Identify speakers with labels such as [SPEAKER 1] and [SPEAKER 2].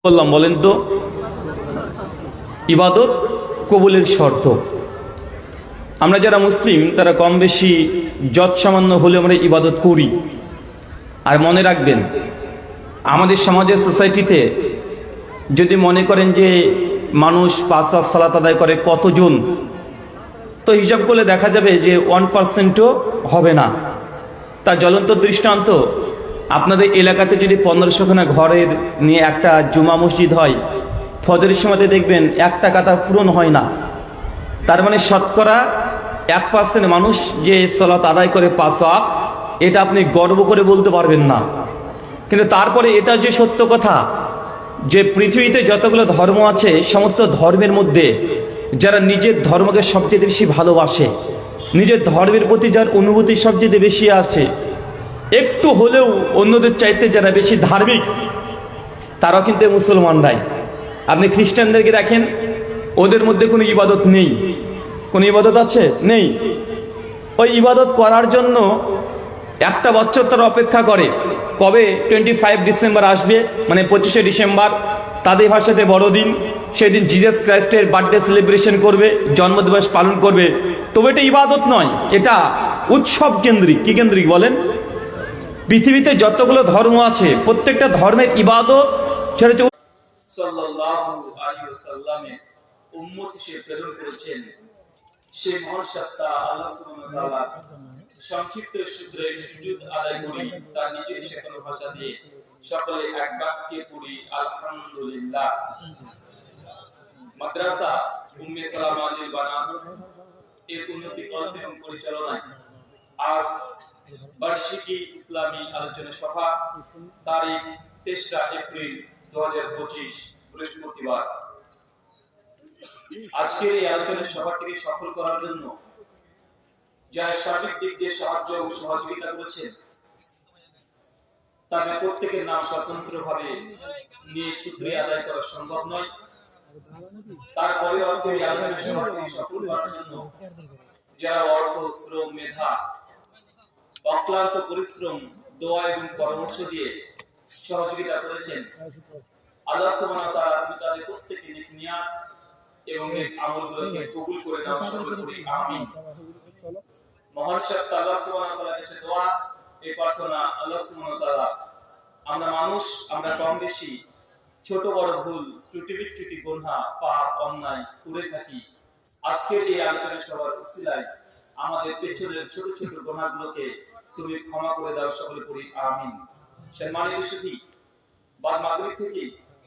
[SPEAKER 1] বললাম, বলেন তো ইবাদত কবুলের শর্ত। আমরা যারা মুসলিম তারা কম বেশি যৎ সামান্য হলে আমরা ইবাদত করি। আর মনে রাখবেন, আমাদের সমাজের সোসাইটিতে যদি মনে করেন যে মানুষ 5 ওয়াক্ত সালাত আদায় করে কতজন, তো হিসাব করলে দেখা যাবে যে 1%ও হবে না। তার জ্বলন্ত দৃষ্টান্ত, আপনাদের এলাকাতে যদি 1500খানা ঘরের নিয়ে একটা জুমা মসজিদ হয়, ফজরের সময়তে দেখবেন 1 টাকা তার পূরণ হয় না। তার মানে শতকরা 1% মানুষ যে সালাত আদায় করে 5 ওয়াক্ত, এটা আপনি গর্ব করে বলতে পারবেন না। কিন্তু তারপরে এটা যে সত্য কথা যে পৃথিবীতে যতগুলো ধর্ম আছে সমস্ত ধর্মের মধ্যে যারা নিজের ধর্মকে সবচেয়ে বেশি ভালোবাসে, নিজের ধর্মের প্রতি যার অনুভূতি সবচেয়ে বেশি আছে, একটু হলেও অন্যদের চাইতে যারা বেশি ধার্মিক, তারাও কিন্তু মুসলমানরাই। আপনি খ্রিস্টানদেরকে দেখেন, ওদের মধ্যে কোনো ইবাদত নেই। কোনো ইবাদত আছে? নেই। ওই ইবাদত করার জন্য একটা বছর তারা অপেক্ষা করে, কবে 25 ডিসেম্বর আসবে, মানে 25শে ডিসেম্বর তাদের ভাষাতে বড়দিন, সেদিন জিজাস ক্রাইস্টের বার্থডে সেলিব্রেশন করবে, জন্মদিবস পালন করবে। তবে এটা ইবাদত নয়, এটা উৎসব কেন্দ্রিক। কি কেন্দ্রিক বলেন? পৃথিবীতে যতগুলো ধর্ম আছে প্রত্যেকটা ধর্মের ইবাদত সেটা হচ্ছে সাল্লাল্লাহু আলাইহি ওয়াসাল্লামের উম্মত হিসেবে প্রেরণ করেছেন সেই মহান সত্তা আল্লাহ সুবহানাহু ওয়া তাআলা। সংক্ষিপ্ত সূত্রে সুজুদ আদায় করি তার নিজের শেখানো ভাষা দিয়ে, সকলে এক বাক্যে পড়ি আলহামদুলিল্লাহ। মাদ্রাসা উম্মে সালামা আলীর বানাত এর উন্নতি কল্পে এবং পরিচালনায় আজ বার্ষিকী ইসলামী আলোচনা সভা, তারিখ 3রা এপ্রিল 2025 বৃহস্পতিবার। আজকের এই আলোচনা সভাটিকে সফল করার জন্য যারা সঠিক দিক দিয়ে সাহায্য ও সহযোগিতা করেছেন তাদের প্রত্যেকের নাম স্বতন্ত্রভাবে নিয়ে শুকরিয়া আদায় করা সম্ভব নয়। তারপরে আজকে এই আলোচনা সভাটিকে সফল করার জন্য যারা অর্থ, শ্রম, মেধা, অক্লান্ত পরিশ্রম, দোয়া এবং পরামর্শ দিয়ে সহযোগিতা করেছেন, আল্লাহ সুবহানাহু ওয়া তাআলা তিনি তাদের প্রত্যেককে নেক নিয়াত এবং নেক আমলগুলোকে কবুল করে নাও, সকলে পড়ি আমিন। মহান সত্তা আল্লাহ সুবহানাহু ওয়া তাআলার কাছে দোয়া, এই প্রার্থনা, আল্লাহ সুবহানাহু ওয়া তাআলা আমরা মানুষ, আমরা কম বেশি ছোট বড় ভুল, ত্রুটি বিচ্যুতি, গুনাহ, পাপ, অন্যায় করে থাকি। আজকের এই আলোচনা সভার উসিলায় আমাদের পেছনের ছোট ছোট গুনাহগুলোকে তুমি ক্ষমা করে দাও, সকলে পড়ি আমিন। সম্মানিত সুধী, বাদ মাগরিব থেকে